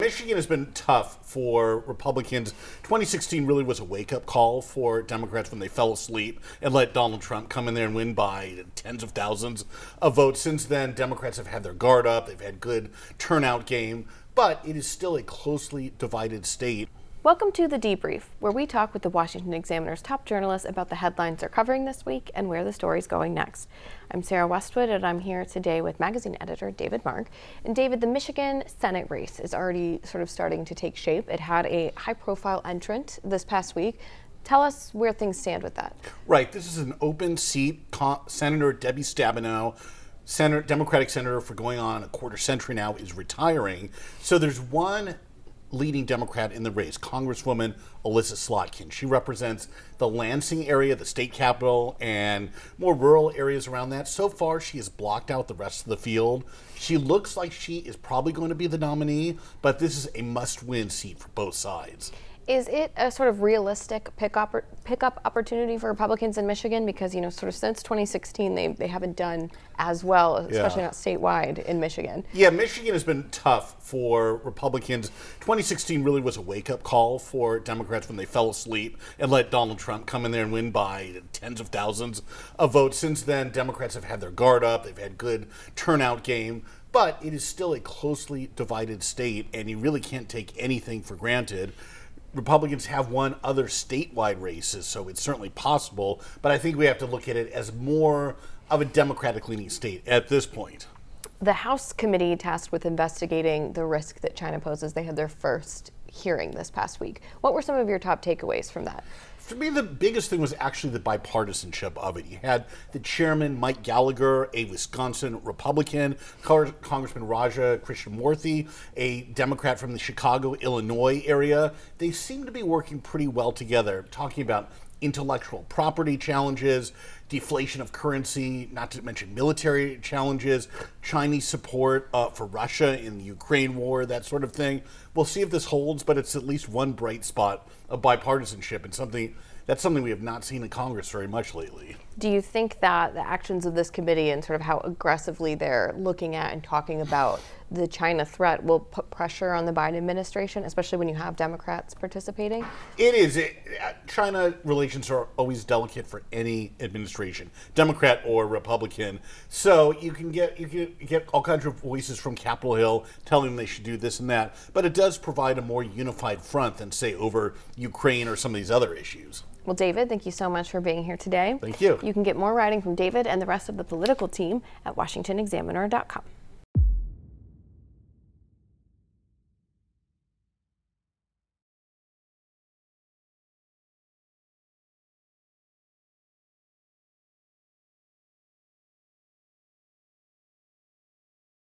Michigan has been tough for Republicans. 2016 really was a wake-up call for Democrats when they fell asleep and let Donald Trump come in there and win by tens of thousands of votes. Since then, Democrats have had their guard up. They've had good turnout game, but it is still a closely divided state. Welcome to the Debrief, where we talk with the Washington Examiner's top journalists about the headlines they're covering this week and where the story's going next. I'm Sarah Westwood, and I'm here today with magazine editor David Mark. And David, the Michigan Senate race is already sort of starting to take shape. It had a high-profile entrant this past week. Tell us where things stand with that. Right. This is an open seat. Senator Debbie Stabenow, Democratic senator for going on a quarter century now, is retiring. So there's one leading Democrat in the race, Congresswoman Elissa Slotkin. She represents the Lansing area, the state capital, and more rural areas around that. So far, she has blocked out the rest of the field. She looks like she is probably going to be the nominee, but this is a must-win seat for both sides. Is it a sort of realistic pickup opportunity for Republicans in Michigan? Because, you know, sort of since 2016, they haven't done as well, especially not statewide in Michigan. Yeah, Michigan has been tough for Republicans. 2016 really was a wake-up call for Democrats when they fell asleep and let Donald Trump come in there and win by tens of thousands of votes. Since then, Democrats have had their guard up. They've had good turnout game. But it is still a closely divided state, and you really can't take anything for granted. Republicans have won other statewide races, so it's certainly possible, but I think we have to look at it as more of a Democratic-leaning state at this point. The House committee tasked with investigating the risk that China poses, they had their first hearing this past week. What were some of your top takeaways from that? For me, the biggest thing was actually the bipartisanship of it. You had the chairman, Mike Gallagher, a Wisconsin Republican, Congressman Raja Krishnamurthy, a Democrat from the Chicago, Illinois area. They seem to be working pretty well together, talking about intellectual property challenges, deflation of currency, not to mention military challenges, Chinese support for Russia in the Ukraine war, that sort of thing. We'll see if this holds, but it's at least one bright spot of bipartisanship, and that's something we have not seen in Congress very much lately. Do you think that the actions of this committee and sort of how aggressively they're looking at and talking about the China threat will put pressure on the Biden administration, especially when you have Democrats participating? It is. China relations are always delicate for any administration, Democrat or Republican. So you can get all kinds of voices from Capitol Hill telling them they should do this and that, but it does provide a more unified front than, say, over Ukraine or some of these other issues. Well, David, thank you so much for being here today. Thank you. You can get more writing from David and the rest of the political team at washingtonexaminer.com.